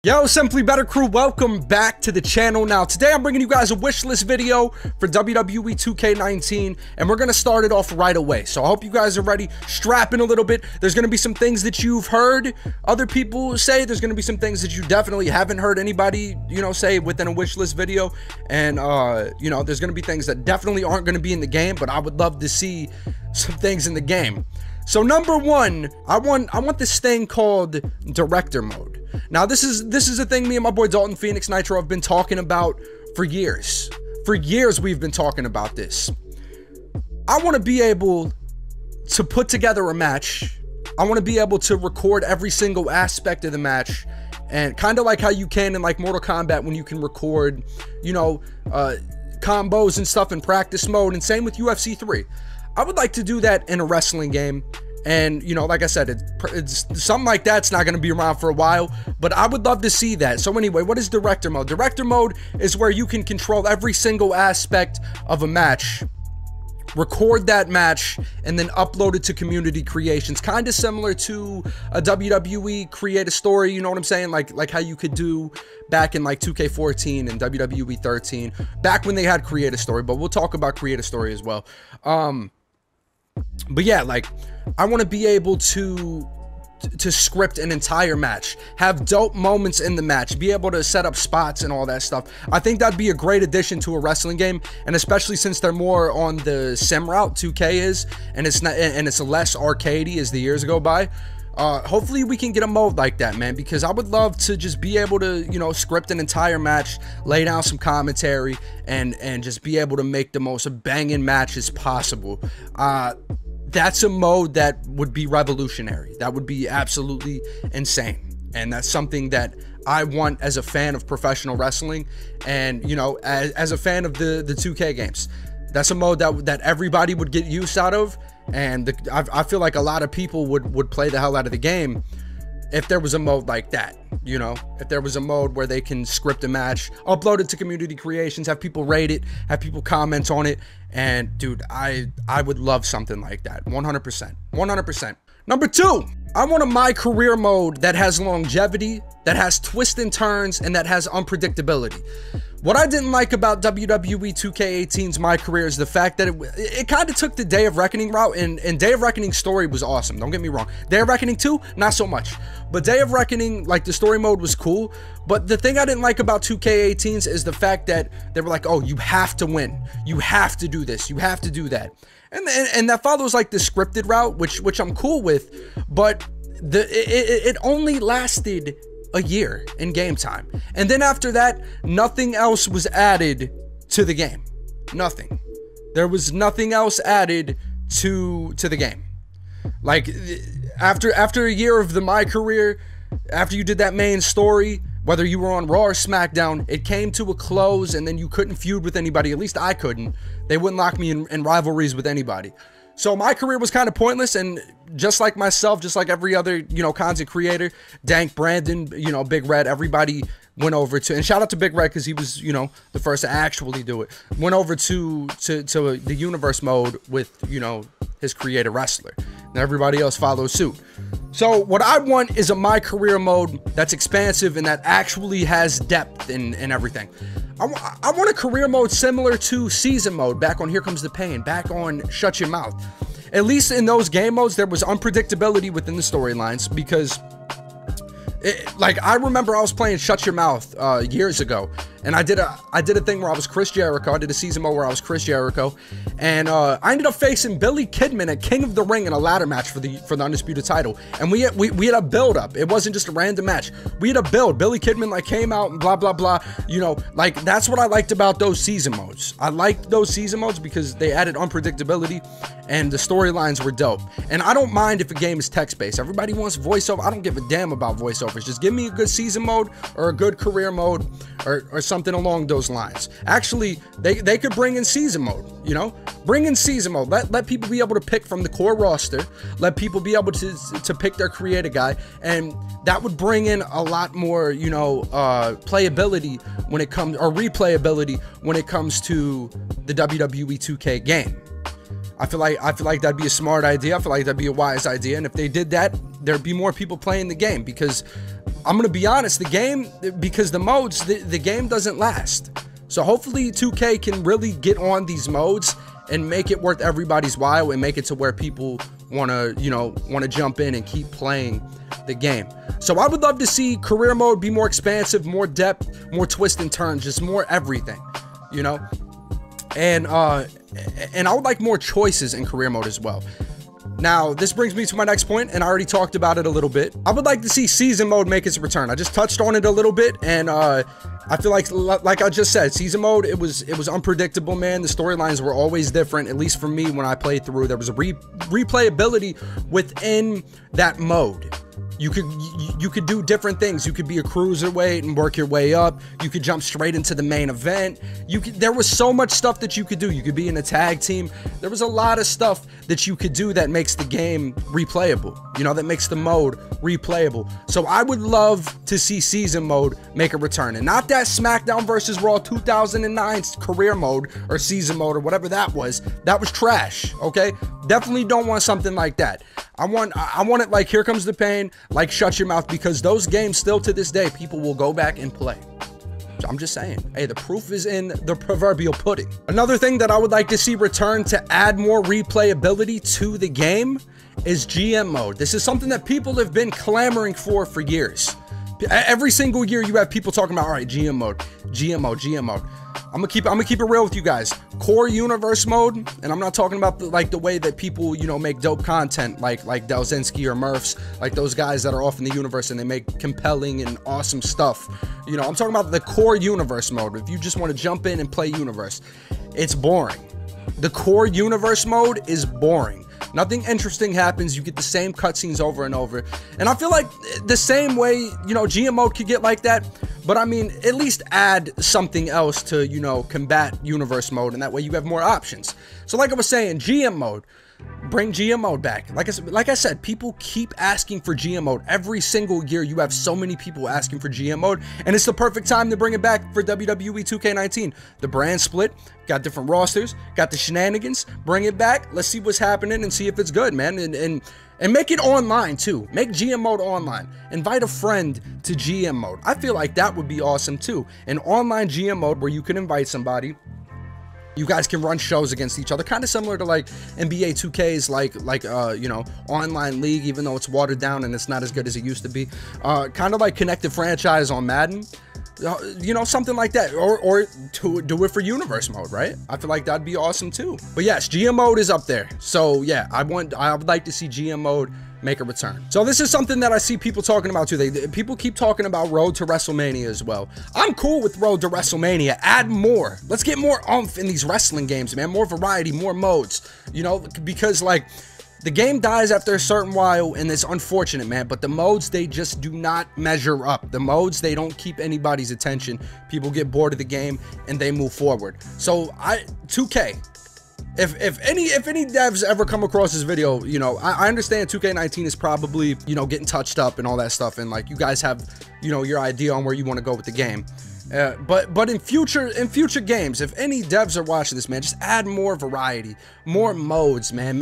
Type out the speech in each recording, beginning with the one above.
Yo, Simply Better crew, welcome back to the channel. Now, today I'm bringing you guys a wish list video for WWE 2K19, and we're going to start it off right away. So I hope you guys are ready. Strap in a little bit. There's going to be some things that you've heard other people say. There's going to be some things that you definitely haven't heard anybody, say within a wish list video. And, there's going to be things that definitely aren't going to be in the game, but I would love to see some things in the game. So number one, I want this thing called Director Mode. Now this is a thing me and my boy Dalton Phoenix Nitro have been talking about for years. For years we've been talking about this. I want to be able to put together a match. I want to be able to record every single aspect of the match, and kind of like how you can in like Mortal Kombat when you can record, combos and stuff in practice mode, and same with UFC 3. I would like to do that in a wrestling game. And, like I said, it's something like that's not going to be around for a while, but I would love to see that. So anyway, what is Director Mode? Director Mode is where you can control every single aspect of a match, record that match, and then upload it to community creations. Kind of similar to a WWE Create a Story, you know what I'm saying? Like how you could do back in like 2K14 and WWE 13, back when they had Create a Story, but we'll talk about Create a Story as well. But yeah, I want to be able to script an entire match, have dope moments in the match, be able to set up spots and all that stuff. I think that'd be a great addition to a wrestling game, and especially since they're more on the sim route 2K is, and it's less arcadey as the years go by. Hopefully we can get a mode like that, man, because I would love to just be able to, script an entire match, lay down some commentary, and just be able to make the most banging matches possible. That's a mode that would be revolutionary. That would be absolutely insane. And that's something that I want as a fan of professional wrestling, and, as a fan of the 2K games. That's a mode that everybody would get use out of, and I feel like a lot of people would play the hell out of the game if there was a mode like that. If there was a mode where they can script a match, upload it to community creations, have people rate it, have people comment on it, and dude, I would love something like that. 100%. Number two, I want a My Career mode that has longevity, that has twists and turns, and that has unpredictability. What I didn't like about WWE 2K18's My Career is the fact that it kind of took the Day of Reckoning route, and Day of Reckoning's story was awesome, don't get me wrong. Day of Reckoning 2, not so much. But Day of Reckoning, the story mode was cool, but the thing I didn't like about 2K18's is the fact that they were like, oh, you have to win. You have to do this. You have to do that. And that follows the scripted route, which I'm cool with, but it only lasted a year in game time, and then after that nothing else was added to the game. Nothing. There was nothing else added to the game. After a year of the My Career, after you did that main story, whether you were on Raw or SmackDown, it came to a close, and then you couldn't feud with anybody. At least I couldn't. They wouldn't lock me in rivalries with anybody. So My Career was kind of pointless, and just like myself, just like every other, content creator, Dank, Brandon, Big Red, everybody went over to, and shout out to Big Red because he was, the first to actually do it, went over to the universe mode with, his creator wrestler, and everybody else followed suit. So what I want is a My Career mode that's expansive and that actually has depth and everything. I want a career mode similar to season mode back on Here Comes the Pain, back on Shut Your Mouth. At least in those game modes, there was unpredictability within the storylines, because I remember I was playing Shut Your Mouth years ago, and I did a thing where I was Chris Jericho. I did a season mode where I was Chris Jericho, and I ended up facing Billy Kidman at King of the Ring in a ladder match for the Undisputed title, and we had a build up. It wasn't just a random match. We had a build. Billy Kidman came out and blah blah blah. That's what I liked about those season modes. I liked those season modes because they added unpredictability, and the storylines were dope. And I don't mind if a game is text based. Everybody wants voiceover. I don't give a damn about voiceovers. Just give me a good season mode or a good career mode or something along those lines. Actually, they could bring in season mode, bring in season mode. Let people be able to pick from the core roster. Let people be able to pick their creator guy, and that would bring in a lot more, playability when it comes, or replayability when it comes to the WWE 2K game. I feel like that'd be a smart idea. I feel like that'd be a wise idea. And if they did that, there'd be more people playing the game, because I'm gonna be honest, because the modes, the game doesn't last. So hopefully 2K can really get on these modes and make it worth everybody's while, and make it to where people wanna jump in and keep playing the game. So I would love to see career mode be more expansive, more depth, more twists and turns, just more everything, you know. And I would like more choices in career mode as well. Now, this brings me to my next point, and I already talked about it a little bit. I would like to see season mode make its return. I just touched on it a little bit, and I feel like I just said, season mode, it was unpredictable, man. The storylines were always different, at least for me when I played through. There was a replayability within that mode. You could do different things. You could be a cruiserweight and work your way up. You could jump straight into the main event. There was so much stuff that you could do. You could be in a tag team. There was a lot of stuff that you could do that makes the game replayable. You know, that makes the mode replayable. So I would love to see season mode make a return, and not that SmackDown vs. Raw 2009 career mode or season mode or whatever that was. That was trash. Okay, definitely don't want something like that. I want it like Here Comes the Pain, like Shut Your Mouth, because those games still to this day people will go back and play. So I'm just saying, hey, the proof is in the proverbial pudding. Another thing that I would like to see return to add more replayability to the game is GM mode. This is something that people have been clamoring for years. Every single year you have people talking about, all right, GM mode, GM mode, GM mode. I'm gonna keep it real with you guys. Core universe mode, and I'm not talking about the way that people, you know, make dope content like Delzinski or Murphs, like those guys that are off in the universe and they make compelling and awesome stuff. You know, I'm talking about the core universe mode. If you just want to jump in and play universe, it's boring. The core universe mode is boring. Nothing interesting happens. You get the same cutscenes over and over. And I feel like the same way, you know, GM mode could get like that. But I mean, at least add something else to, you know, combat universe mode. And that way you have more options. So like I was saying, GM mode. Bring GM mode back. Like I said, people keep asking for GM mode. Every single year you have so many people asking for GM mode, and it's the perfect time to bring it back for WWE 2K19. The brand split, got different rosters, got the shenanigans. Bring it back. Let's see what's happening and see if it's good, man. And make it online too. Make GM mode online. Invite a friend to GM mode. I feel like that would be awesome too. An online GM mode where you can invite somebody. You guys can run shows against each other, kind of similar to like NBA 2K's you know, online league, even though it's watered down and it's not as good as it used to be. Kind of like Connected Franchise on Madden, you know, something like that, or to do it for universe mode, right? I feel like that'd be awesome too. But yes, GM mode is up there. So yeah, I would like to see GM mode make a return. So this is something that I see people talking about too. People keep talking about Road to WrestleMania as well. I'm cool with Road to WrestleMania. Add more. Let's get more oomph in these wrestling games, man. More variety, more modes, you know, because like the game dies after a certain while, and it's unfortunate, man, but the modes, they just do not measure up. The modes, they don't keep anybody's attention. People get bored of the game and they move forward. So 2K, if any devs ever come across this video, you know, I understand 2K19 is probably, you know, getting touched up and all that stuff, and like you guys have, you know, your idea on where you want to go with the game. But in future games, if any devs are watching this, man, just add more variety, more modes, man.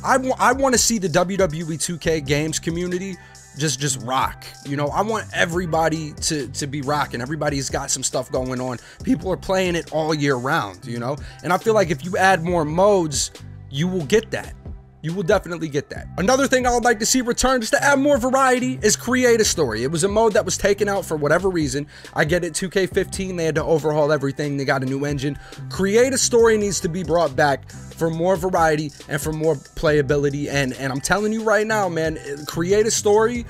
I want to see the WWE 2K games community just rock. You know, I want everybody to be rocking. Everybody's got some stuff going on. People are playing it all year round, you know? And I feel like if you add more modes, you will get that. You will definitely get that. Another thing I would like to see return, just to add more variety, is Create a Story. It was a mode that was taken out for whatever reason. I get it, 2K15, they had to overhaul everything. They got a new engine. Create a Story needs to be brought back for more variety and for more playability. And I'm telling you right now, man, Create a Story,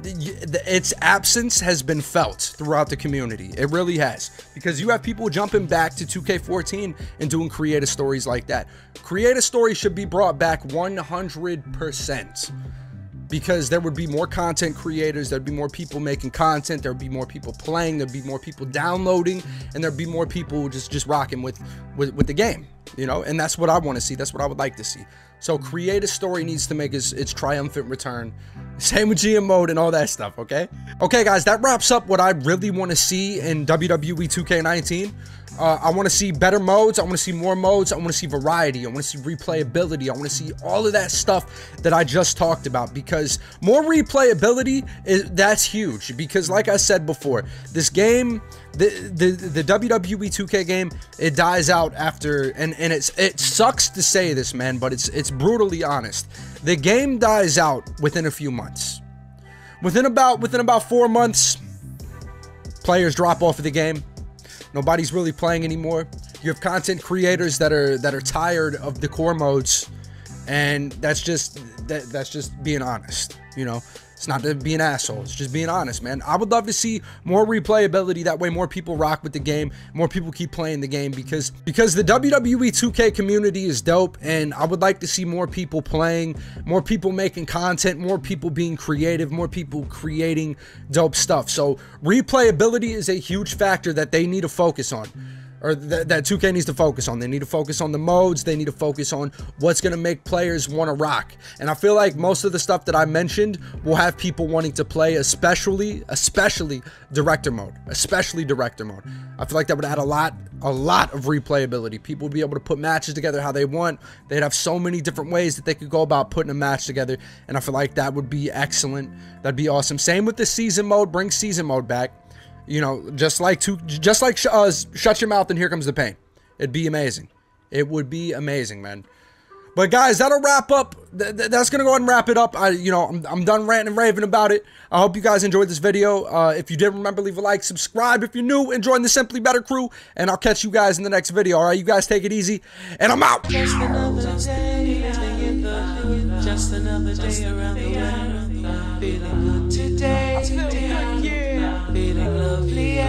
its absence has been felt throughout the community. It really has, because you have people jumping back to 2K14 and doing creative stories like that. Creative stories should be brought back 100%, because there would be more content creators, there'd be more people making content, there'd be more people playing, there'd be more people downloading, and there'd be more people just rocking with the game, you know? And that's what I want to see. That's what I would like to see. So Create a Story needs to make its triumphant return. Same with GM mode and all that stuff, okay? Okay, guys, that wraps up what I really want to see in WWE 2K19. I want to see better modes. I want to see more modes. I want to see variety. I want to see replayability. I want to see all of that stuff that I just talked about, because more replayability that's huge. Because like I said before, this game, the WWE 2K game, it dies out after, and it sucks to say this, man, but it's brutally honest. The game dies out within a few months. Within about 4 months, players drop off of the game. Nobody's really playing anymore. You have content creators that are tired of the core modes, and that's just being honest, you know. It's not to be an asshole, it's just being honest, man. I would love to see more replayability. That way more people rock with the game, more people keep playing the game, because the WWE 2K community is dope, and I would like to see more people playing, more people making content, more people being creative, more people creating dope stuff. So replayability is a huge factor that they need to focus on, or that 2K needs to focus on. They need to focus on the modes. They need to focus on what's going to make players want to rock. And I feel like most of the stuff that I mentioned will have people wanting to play, especially director mode. Especially director mode. I feel like that would add a lot of replayability. People would be able to put matches together how they want. They'd have so many different ways that they could go about putting a match together, and I feel like that would be excellent. That'd be awesome. Same with the season mode. Bring season mode back. You know, just like Shut Your Mouth and Here Comes the Pain. It'd be amazing. It would be amazing, man. But guys, that'll wrap up. That's gonna go ahead and wrap it up. I'm done ranting and raving about it. I hope you guys enjoyed this video. If you did, remember, leave a like, subscribe if you're new, and join the Simply Better crew. And I'll catch you guys in the next video. All right, you guys take it easy, and I'm out. Just another day around the world. Feeling good today. Feeling lovely.